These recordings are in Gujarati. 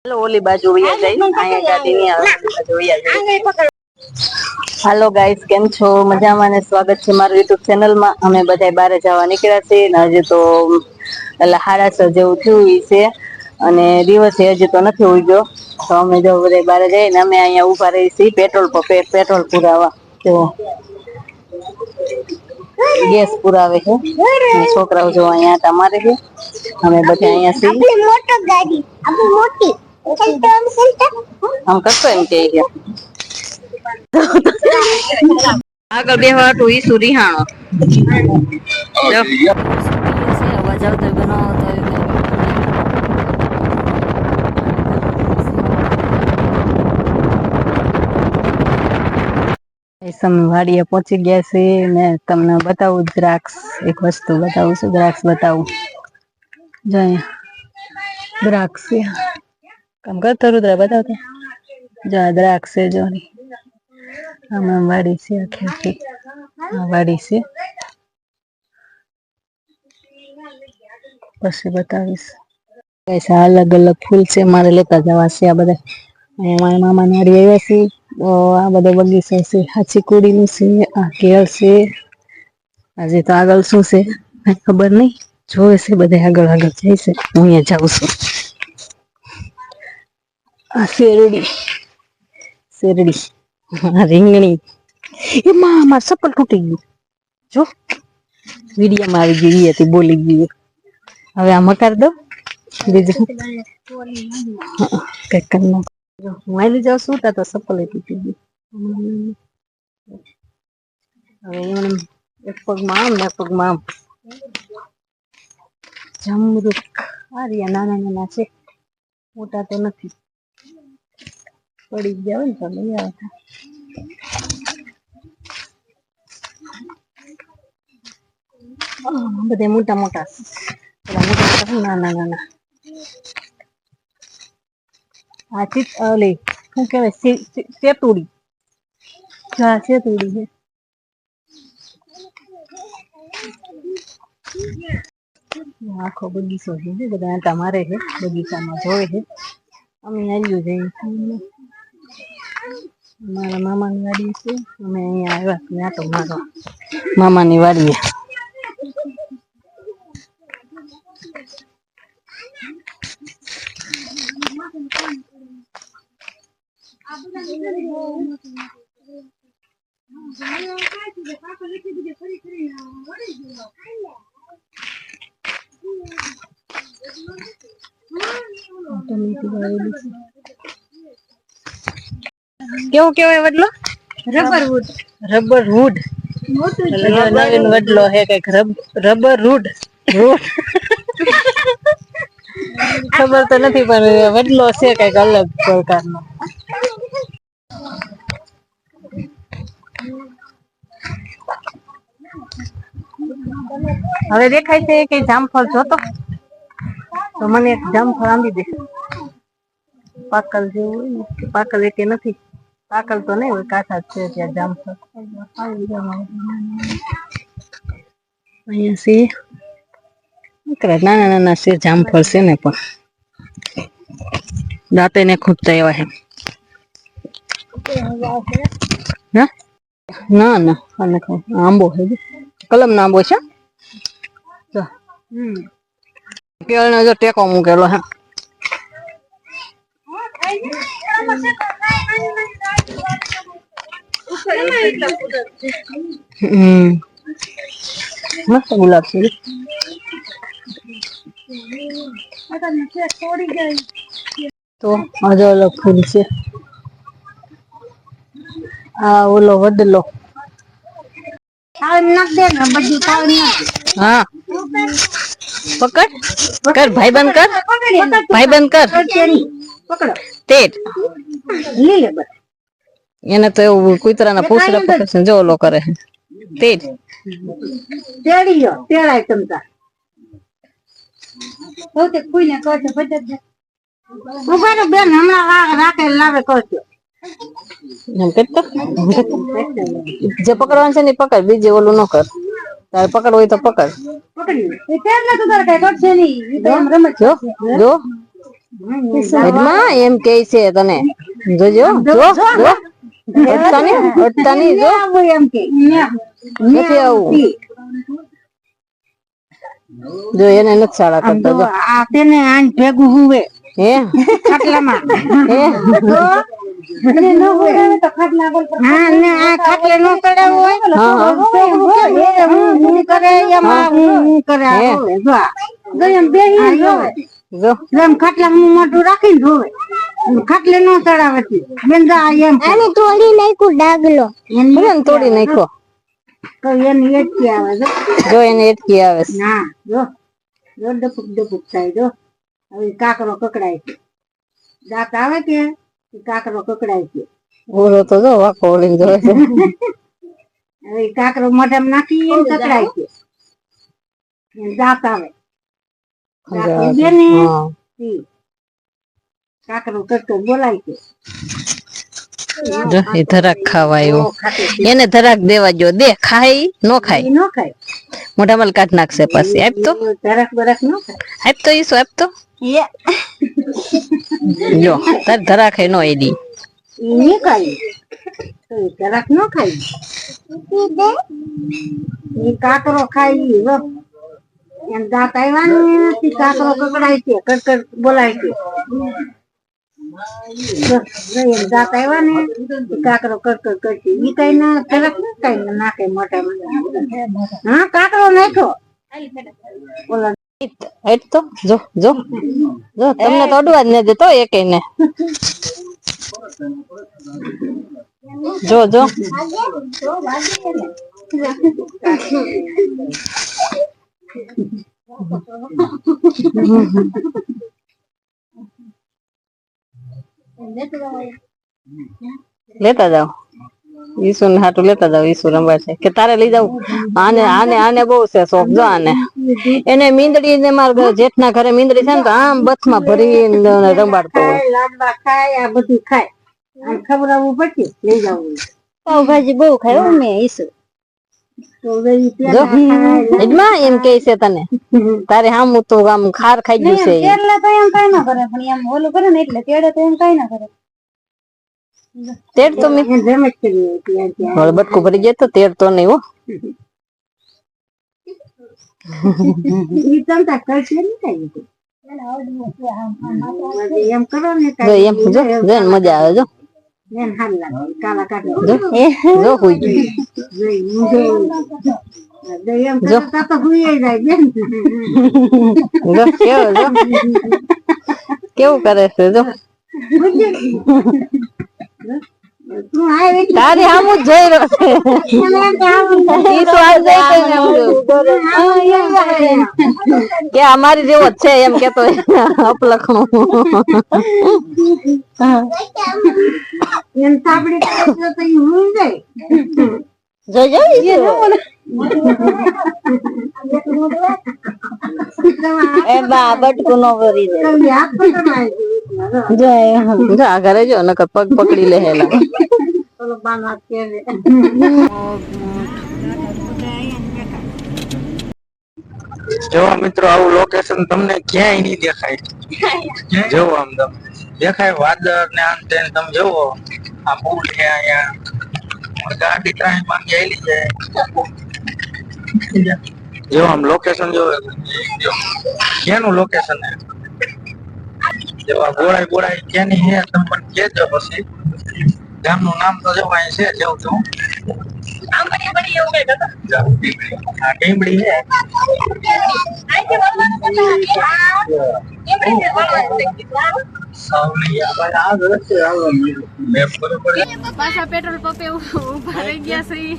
ઓલી બાજુ વયા જાય અહીંયા ગાડી ની આવે ઓલી બાજુ વયા જાય. હાલો ગાઈસ, કેમ છો? મજામાં ને સ્વાગત છે મારું યુટ્યુબ ચેનલ માં. અમે બધા બારે જવા નીકળ્યા છીએ ને હજી તો એટલે 6:30 જેવું થયું છે અને દિવસે હજી તો નથી ઉગ્યો. તો અમે જો બધા બારે જઈએ ને અમે અહીંયા ઉભા રહી છીએ પેટ્રોલ પંપે પેટ્રોલ પુરાવા. તો ગેસ પુરાવે છે છોકરાઓ જો અહીંયા આટા મારે છે. અમે બધા અહીંયા છીએ. આપણી મોટર ગાડી આપણી મોટી આમ કરતો એમ કે આગળ બેહવા હાટુ ઈસુ રિહાણો અવાજ આવતો બનાવતો વાડીએ પહોંચી ગયા છે ને તમને બતાવું દ્રાક્ષ એક વસ્તુ બતાવું છું. દ્રાક્ષ બતાવું જો અહીંયા દ્રાક્ષ છે. કામ કરતો રુદ્રા બતાવતો જો આ દ્રાક્ષ છે. જો આમાં વાડી છે આખી વાડી છે. પછી બતાવીશ. અલગ અલગ ફૂલ છે મારે લેતા જવા છે. આ બધા મારા મામા ની વાડી આવ્યા છે. આ બધો બગીચો છે. આ ચીકુડી નું છે. આ કેળ છે. હજી તો આગળ શું છે ખબર નઈ. જોવે છે બધા આગળ આગળ જાય છે. હું અહીંયા જાઉં છું. આ શેરડી શેરડી રીંગણી એમાં માર ચપ્પલ તૂટી ગયું. જો વિડીયોમાં આવી ગઈ હતી બોલી ગઈ. હવે આ મકાર દો બીજું કઈક કરી નાખો. હું આવી જાઉં છું તો ચપ્પલ તૂટી ગયું. હવે એમ એક પગમાં આમ ને એક પગમાં આમ. જમરૂક આ રહ્યા નાના નાના છે મોટા તો નથી. પડી ગયા હોય ને તો લઈ આવતા. બધે મોટા મોટા નાના નાના. આ ચીત ઓલી શું કેવાય સેતુડી. હા સેતુડી છે. આખો બગીચો છે બધા આંટા મારે છે બગીચામાં જોવે છે. અમે આવ્યું જઈએ મારા મામાની વાડી છે. અમે અહીંયા આવ્યા આંટો મારવા મામાની વાડીએ. કેવું કેવાય વડલો? Rubber wood. રબર વુડ નવીન વડલો હે કઈક રબર વુડ. ખબર તો નથી પણ વડલો છે કઈક અલગ પ્રકારનો. હવે દેખાય છે કે જામફળ જોતો તો મને એક જામફળ આંબી દે. પાકલ જેવું હોય ને પાકલ એકે નથી. પાકલ તો નહીં હોય કાચા જ છે ત્યાં જામફળ. અહીંયા છે નાના નાના છે જામફળ છે ને પણ દાંતે ને ખૂટતા એવા છે. ના ના આંબો છે કલમ ના આંબો છે. કેળ ને જો ટેકો મૂકેલો હે. મસ્ત ગુલાબ છે. તો હજો અલગ ફૂલ છે. આ ઓલો વડલો. હા પકડ કર ભાઈ બંધ કર ભાઈ બંધ કર. તેજ એને તો એવું કૂતરાના પૂછડા પકડશે જો ઓલો કરે તેજ. તેડાય તમતા બેન હમણાં રાખે લાવે કરજો. જે પકડવાનું છે ને પકડ બીજે ઓલું ન કર. તારે પકડ હોય તો પકડ. જો માં એમ કે છે તને જોજો જો જો અટતાની જો એમ કે નથી આવું જો એને નથી શાળા કરતા જો આ તેને આન ભેગું હુવે હે ખાટલામાં હે હા ને આ ખાટલે નો ચડાવ હોય હું કરે એમાં હું કરે જો એમ બેહી જોવે જો એમ ખાટલામાં મોઢું રાખીને જોવે ખાટલે નો ચડાવે બેંદા એમ આને તોડી નાખ્યું ડાગલો એને તોડી નાખ્યો તો એની એટકી આવે જો એને એટકી આવે ના જો જો ડપુક ડપુક થાય જો હવે કાકરો કકડાય છે દાંત આવે કે કાકરો કકડાય છે ઓલો તો જો વાકો ઓલીને જોવે છે હવે કાકરો મોઢામાં નાખી કકડાય છે દાંત આવે કાકરો કટકો બોલાય છે જો એ ધરાક ખાવા આવ્યો એને ધરાક દેવા જો દે ખાય નો ખાય નો ખાય મોઢામાં કાઢ નાખશે પછી આપ તો ધરાક બરાક નો ખાય આપ તો ઈસો આપ તો જો તાર ધરાક હે નો એડી ઈ ખાય તો ધરાક નો ખાય ઈ કાકરો ખાય જો એમ દાંત આવ્યા ને કાકરો કકડાય છે કડકડ બોલાય છે દાંત આવ્યા ને કાકરો કડકડ કરશે ઈ કઈ ના ધરક ના કઈ નાખે મોઢામાં હા કાકરો નાખ્યો બોલા હેટ તો જો જો જો તમને તો અડવા જ ન દેતો એકે ને જો જો લેતા જાઓ ઈસુ ને હાટું લેતા જાવ ઈસુ રમવા છે કે તારે લઈ જાવ આને આને આને બહુ છે શોખ જો આને એને મીંદડી ને મારા જેઠના ઘરે મીંદડી છે ને તો આમ બથમાં ભરી રંબાડતો હોય લાડવા ખાય આ બધું ખાય આમ ખવડાવવું પડશે લઈ જવું પાવભાજી બહુ ખાય મેં ઈસુ એમ કે છે તને તારે આમ તો આમ ખાર ખાઈ ગયું છે એટલે તો એમ કઈ ના કરે પણ એમ ઓલું કરે ને એટલે તેડે તો એમ કઈ ના કરે તેડ તો મેં હવે બટકું ભરી ગયા તો તેડ તો નહીં હો એમ કરો ને એમ જો મજા આવે જો કાલા કાઢો જો હુઈ જો તો હુઈ જાય બેન જો કેવું જો કેવું કરે છે જો તારી આમ જ જોઈ રહ્યો છે કે અમારી જેવો જ છે એમ કેતો અપલખણું એમ સાંભળી તો હું જાય એ બા બટકું નો ભરી દે આ ઘરે જો નકર પગ પકડી લે હેલા જો મિત્રો આવું લોકેશન તમને ક્યાંય નહીં દેખાય જોવો આમ તમે દેખાય વાદળ ને આમ તેને તમે જોવો આ પુલ છે અહીંયા ગાડી ત્રણ માંગે આવેલી છે જો આમ લોકેશન જો ક્યાંનું લોકેશન છે જો આ ગોળાઈ ગોળાઈ ક્યાંની છે તમે મને કહેજો પછી ગામનું નામ તો જો અહીં છે જેવું તો ટીમડી છે પાછા પેટ્રોલ પંપે ઉભા રહી ગયા છે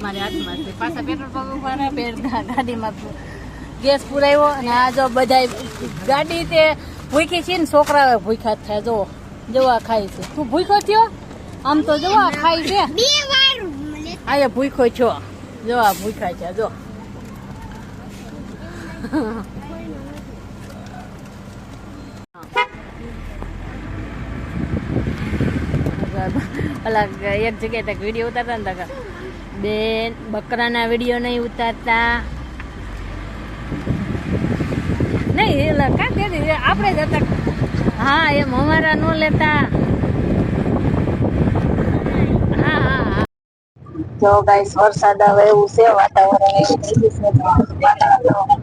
મારે હાથમાં છે પાછા પેટ્રોલ પંપ ઉભા રહ્યા ગાડીમાં ગેસ પુરાવ્યો અને આ જો બધા ગાડી તે ભૂખી છે ને છોકરા ભૂખ્યા થયા જો જોવા ખાય છે તું ભૂખ્યો થયો આમ તો જોવા ખાય છે આ ભૂખ્યો છો જોવા ભૂખ્યા છે જો અલગ એક જગ્યાએ વિડીયો ઉતારતા ને તક બેન બકરાના વિડીયો નહીં ઉતારતા નહીં એટલે કાંઈ આપણે જ હતા હા એમ અમારા નો લેતા. હા હા જો ગાઈસ વરસાદ આવે એવું છે, વાતાવરણ એવું થઈ ગયું છે.